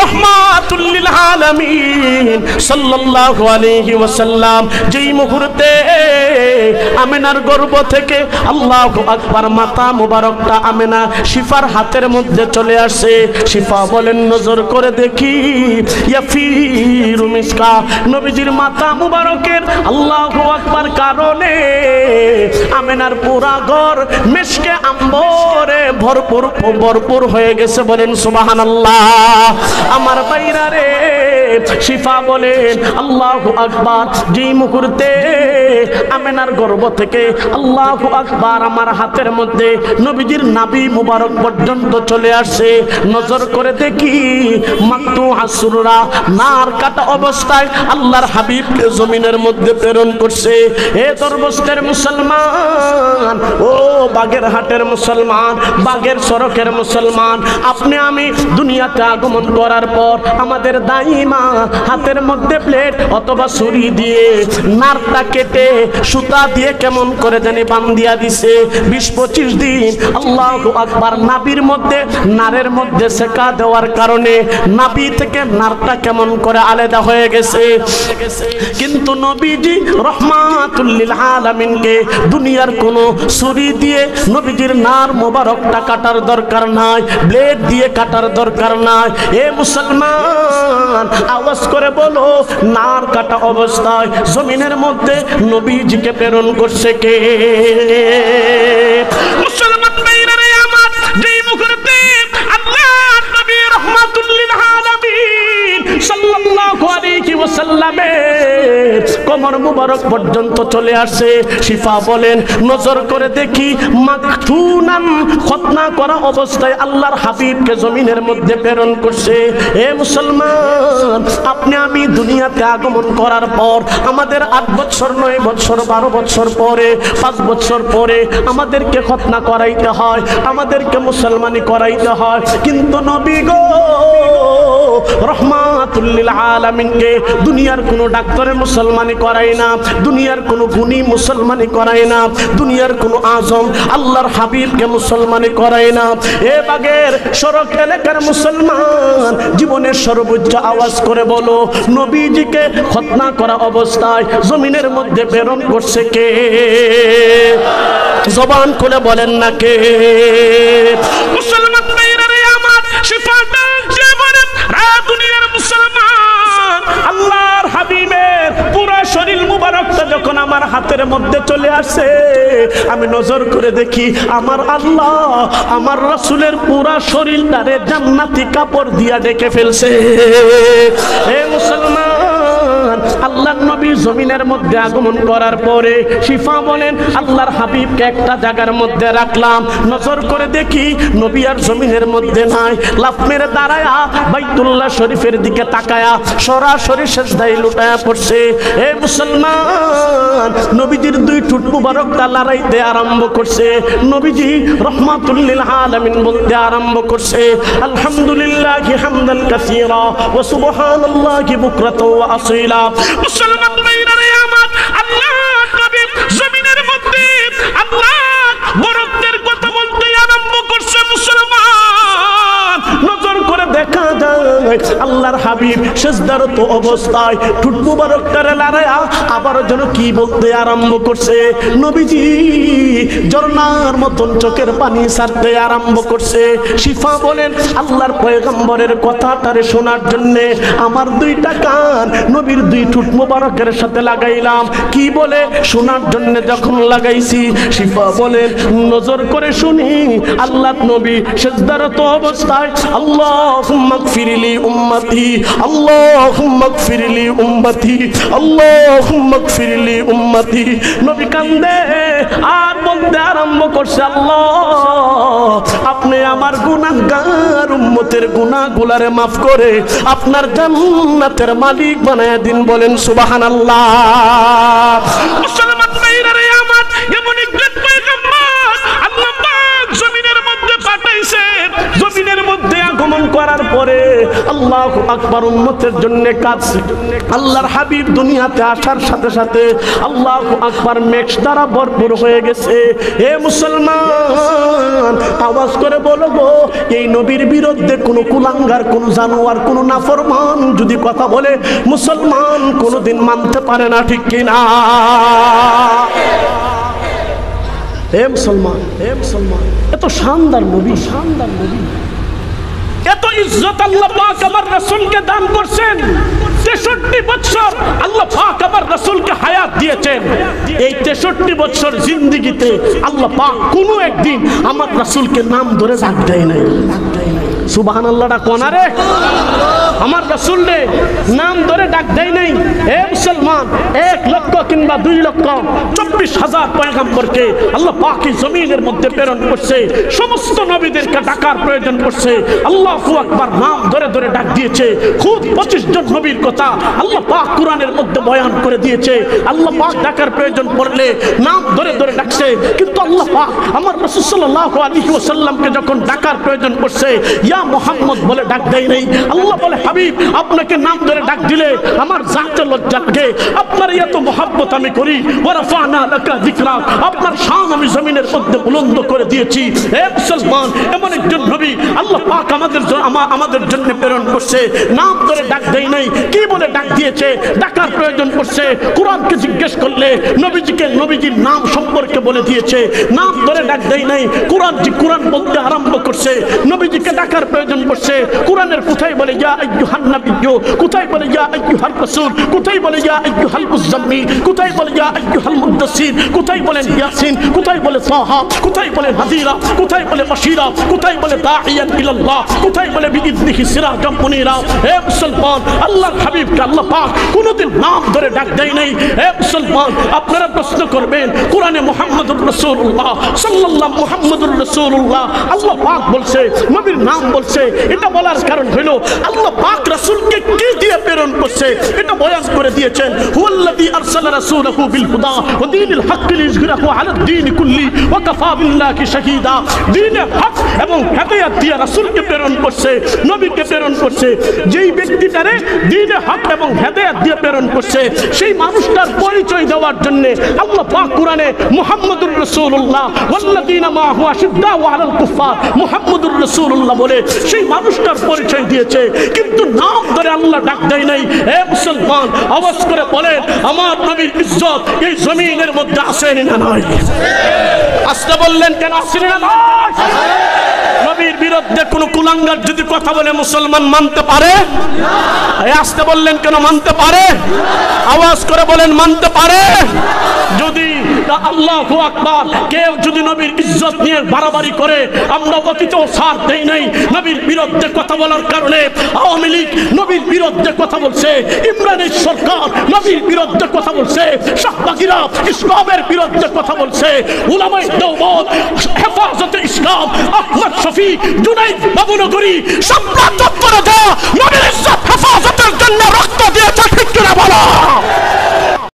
রাহমাতুল লিল আলামিন সাল্লাল্লাহু আলাইহি ওয়াসাল্লাম যেই মুহূর্তে আমিনার গর্ভ থেকে আল্লাহু আকবার মাতা মুবারকটা আমিনা শিফার হাতের মধ্যে চলে আসে। শিফা বলেন নজর করে দেখি ইয়াফিরু মিসকা, নবীজির মাতা মুবারকের আল্লাহু আকবার কারণে আমিনার পুরা ঘর মিশকে আম্বরে ভরপুর হয়ে গেছে। বলেন সুবহানাল্লাহ। আমার ভাইরা রে, শিফা বলেন আল্লাহু আকবার যেই মুহূর্তে আমিনার গর্ভ থেকে আল্লাহু আকবার আমার হাতের মধ্যে নবীজির নাভি মুবারক পর্যন্ত চলে আসে, নজর করে দেখি মাকতু হাসুরা নার কাটা অবস্থায় আল্লাহর হাবিবকে জমিনের মধ্যে প্রেরণ করছে। এ দরবস্তের মুসলমান, ও বাগেরহাটের মুসলমান, বাগের সড়কের মুসলমান, আপনি আমি দুনিয়াতে আগমন করার পর আমাদের দাইমা হাতের মধ্যে প্লেট অথবা ছুরি দিয়ে নারটা কেটে সুতা দিয়ে কেমন করে জানি বান্ধিয়া দিছে। 20-25 দিন আল্লাহু আকবার নাভির মধ্যে নারের মধ্যে সেকা দেওয়ার কারণে নাভি থেকে নারটা কেমন করে আলাদা হয়ে গেছে। কিন্তু নবীজি রহমাতুল লিল আলামিনকে দুনিয়ার কোনো ছুরি দিয়ে নবীজির নার মোবারকটা কাটার দরকার নাই, ব্লেড দিয়ে কাটার দরকার নাই। এ মুসলমান, আওয়াজ করে বলো, নার কাটা অবস্থায় জমিনের মধ্যে নবীজিকে প্রেরণ করছে কে? মুসলমান ভাইরা রে আমার, যেই মুহূর্তে আল্লাহর নবী রহমাতুল লিল আলামিন সাল্লাল্লাহু আলাইহি ওয়াসাল্লামের কোমর মুবারক পর্যন্ত চলে আসে, শিফা বলেন নজর করে দেখি মাকতুনান খতনা করা অবস্থায় আল্লাহর হাবিবকে জমিনের মধ্যে প্রেরণ করছে। এ মুসলমান, আপনি আমি দুনিয়াতে আগমন করার পর আমাদের 8 বছর 9 বছর 12 বছর পরে 5 বছর পরে আমাদেরকে খতনা করাইতে হয়, আমাদেরকে মুসলমানি করাইতে হয়। কিন্তু নবী গো রহমাতুল লিল আলামিনকে দুনিয়ার কোনো ডাক্তারে মুসলমানি করায় না, দুনিয়ার কোনো গুণী মুসলমানি করায় না, দুনিয়ার কোনো আজম আল্লাহর হাবিবকে মুসলমানি করায় না। এ বাগের সড়ক এলাকার মুসলমান, জীবনের সর্বোচ্চ আওয়াজ করে বলো, নবীজিকে খতনা করা অবস্থায় জমিনের মধ্যে প্রেরণ করছে কে? জবান খুলে বলেন না কে? মুসলমান ভাইরা রে আমার, শিফাটা যে বলেন দুনিয়ার মুসলমান, আল্লাহর হাবিবের পুরা শরীর মুবারকটা যখন আমার হাতের মধ্যে চলে আসে, আমি নজর করে দেখি আমার আল্লাহ আমার রাসূলের পুরা শরীরটারে জান্নাতি কাপড় দিয়া ঢেকে ফেলছে। হে মুসলমান, আল্লাহর নবী জমিনের মধ্যে আগমন করার পরে শিফা বলেন আল্লাহর হাবিবকে একটা জায়গার মধ্যে রাখলাম, নজর করে দেখি নবী আর জমিনের মধ্যে নাই। লাফ মেরে দাঁড়ায়া বাইতুল্লাহ শরীফের দিকে তাকায়া সরাসরি সিজদায় লুটায়া পড়ছে। হে মুসলমান, নবীজির 2 ঠোঁট মুবারকটা লড়াইতে আরম্ভ করছে। নবীজি রহমাতুল লিল আলামিন বলতে আরম্ভ করছে আলহামদুলিল্লাহি হামদান কাসীরা ওয়া সুবহানাল্লাহি বুকরাতাও ওয়া আসীলা। মুসলমান ভাইরা রে আমার, আল্লাহর নবী জমিনের মধ্যে আল্লাহ বরকতের কথা বলতে আরম্ভ করছে। মুসলমান, নজর করে দেখা যায় আল্লাহর হাবিব সিজদারত অবস্থায় ঠোঁট মুবারকটারে লড়ায়া আবার যেন কি বলতে আরম্ভ করছে। নবীজি ঝর্ণার মতন চোখের পানি ছাড়তে আরম্ভ করছে। শিফা বলেন আল্লাহর পয়গম্বরের কথাটারে শোনার জন্য আমার 2টা কান নবীর 2 ঠোঁট মুবারকের সাথে লাগাইলাম। কি বলে শোনার জন্য যখন লাগাইছি, শিফা বলেন নজর করে শুনি আল্লাহর নবী সিজদারত অবস্থায় আল্লাহুম্মা গফিরলি উম্মতি, আল্লাহুম্মা গফিরলি উম্মতি, আল্লাহুম্মা গফিরলি উম্মতি। নবী কান্দে আর বলতে আরম্ভ করছে আল্লাহ আপনি আমার গুনাহগার উম্মতের গুনাহগুলারে maaf করে আপনার জান্নাতের মালিক বানায়া দিন। বলেন সুবহানাল্লাহ। মুসলমান ভাইরা রে আমার, এমন একজন পয়গম্বর আল্লাহ পাক জমিনের মধ্যে পাঠাইছে। জমিনের মধ্যে আগমন করার পরে আল্লাহু আকবার উম্মতের জন্য কাঁদছে। আল্লাহর হাবিব দুনিয়াতে আসার সাথে সাথে আল্লাহু আকবার মেঘ দ্বারা ভরপুর হয়ে গেছে। হে মুসলমান, আওয়াজ করে বলো গো, এই নবীর বিরুদ্ধে কোনো কুলাঙ্গার, কোনো জানোয়ার, কোনো নাফরমান যদি কথা বলে মুসলমান কোনোদিন মানতে পারে না, ঠিক কিনা? হে মুসলমান, হে মুসলমান, এত শানদার নবী, শানদার নবী, এত ইজ্জত আল্লাহ পাক আমার রাসূলকে দান করছেন। 63 বছর আল্লাহ পাক আমার রাসূলকে হায়াত দিয়েছেন। এই 63 বছর জিন্দেগিতে আল্লাহ পাক কোনো একদিন আমার রাসূলকে নাম ধরে ডাক দেয় নাই। সুবহানাল্লাহটা কোনারে, আমার রাসূল রে নাম ধরে ডাক দেয় নাই। হে মুসলমান, 1 লক্ষ কিংবা 2 লক্ষ 24,000 পয়গম্বরকে আল্লাহ পাক এই জমিনের মধ্যে প্রেরণ করছে। সমস্ত নবীদেরকে ডাকার প্রয়োজন পড়ছে, আল্লাহু আকবার নাম ধরে ধরে ডাক দিয়েছে। খুব 25 জন নবীর কথা আল্লাহ পাক কোরআনের মধ্যে বয়ান করে দিয়েছে। আল্লাহ পাক ডাকার প্রয়োজন পড়লে নাম ধরে ধরে ডাকছে। কিন্তু আল্লাহ পাক আমার রাসূল সাল্লাল্লাহু আলাইহি ওয়াসাল্লামকে যখন ডাকার প্রয়োজন পড়ছে ইয়া মুহাম্মদ বলে ডাক দেয় নাই। আল্লাহ বলে হাবিব আপনাকে নাম ধরে ডাক দিলে আমার জাতে লজ্জা লাগে, আপনার এত মহব্বত আমি করি। ওয়া রাফা'না লাকা যিকরাক, আপনার শান আমি জমিনের মধ্যে বুলন্দ করে দিয়েছি। হে মুসলমান, এমন একজন নবী আল্লাহ পাক আমাদের জন্য প্রেরণ করছে, নাম ধরে ডাক দেয় নাই। কি বলে ডাক দিয়েছে? ডাকার প্রয়োজন পড়ছে কোরআনকে জিজ্ঞেস করলে নবীজিকে নবীজির নাম সম্পর্কে বলে দিয়েছে, নাম ধরে ডাক দেয় নাই। কোরআন বলতে আরম্ভ করছে, নবীজিকে ডাকার প্রয়োজন পড়ছে কোরআনের কোথায় বলে ইয়া আইয়ুহান নাবিয়্যু, কোথায় বলে ইয়া আইয়ুহার রাসূল, কোথায় বলে ইয়া আইয়ুহাল মুযাম্মিল, কোথায় বলে ইয়া আইয়ুহাল মুদ্দাসসির, কোথায় বলেন ইয়াসিন, কোথায় বলে তাহা, কোথায় বলে হাদিরা, কোথায় বলে বাশীরা, কোথায় বলে দাঈয়ান ইলাল্লাহ, কোথায় বলে বিইذনিহি সিরাজাম মুনীরা। হে মুসলমান, আল্লাহর হাবিবকে আল্লাহ পাক কোনদিন নাম ধরে ডাক দেয় নাই। হে মুসলমান, আপনারা প্রশ্ন করবেন কোরআনে মুহাম্মদুর রাসূলুল্লাহ সাল্লাল্লাহু মুহাম্মদুর রাসূলুল্লাহ আল্লাহ পাক বলছে, নবীর নাম বলছে। এটা বলার কারণ হলো আল্লাহ পাক রাসূলকে কি দিয়ে প্রেরণ করছে এটা বয়ান করে দিয়েছেন। হুয়াল্লাযী আরসালা রাসূলাহু বিল হুদা ওয়া দীনিল হাক্কি লিইযহিরাহু আলাদ দীন কুল্লি ওয়া কাফা বিল্লাহি শাহীদা। দ্বীনে হক এবং হেদায়েত দিয়ে রাসূলকে প্রেরণ করছে, নবীকে প্রেরণ করছে। যেই ব্যক্তিটারে দ্বীনে হক এবং হেদায়েত দিয়ে প্রেরণ করছে সেই মানুষটার পরিচয় দেওয়ার জন্য আল্লাহ পাক কোরআনে মুহাম্মদুর রাসূলুল্লাহ ওয়াল্লাযীনা মাআহু আশিদ্দাউ আলাল কুফফার মুহাম্মদুর রাসূলুল্লাহ বলে সেই মানুষটার পরিচয় দিয়েছে, কিন্তু নাম ধরে আল্লাহ ডাক দেয় নাই। হে মুসলমান, আওয়াজ করে বলেন আমার নবীর ইজ্জত এই জমিনের মধ্যে আছে না নাই? আসতে বললেন কেন? আছে না নাই? নবীর বিরুদ্ধে কোন কুলাঙ্গার যদি কথা বলে মুসলমান মানতে পারে না। আসতে বললেন কেন? মানতে পারে। আওয়াজ করে বলেন মানতে পারে। যদি আল্লাহু আকবার, কেউ যদি নবীর ইজ্জত নিয়ে বাড়াবাড়ি করে, আমরা অতীতেও সার দেই নাই। নবীর বিরুদ্ধে কথা বলার কারণে আওয়ামী লীগ নবীর বিরুদ্ধে কথা বলছে, ইমরানের সরকার নবীর বিরুদ্ধে কথা বলছে, শাহবাগীরা ইসলামের বিরুদ্ধে কথা বলছে, উলামায়ে দেওবন্দ, হেফাজতে ইসলাম, আহমদ শফি, জুনাইদ বাবুনগরী সম্রাট করে দেওয়া নবীর ইজ্জত হেফাজতের জন্য রক্ত দিয়েছে, ঠিক কিনা বলো?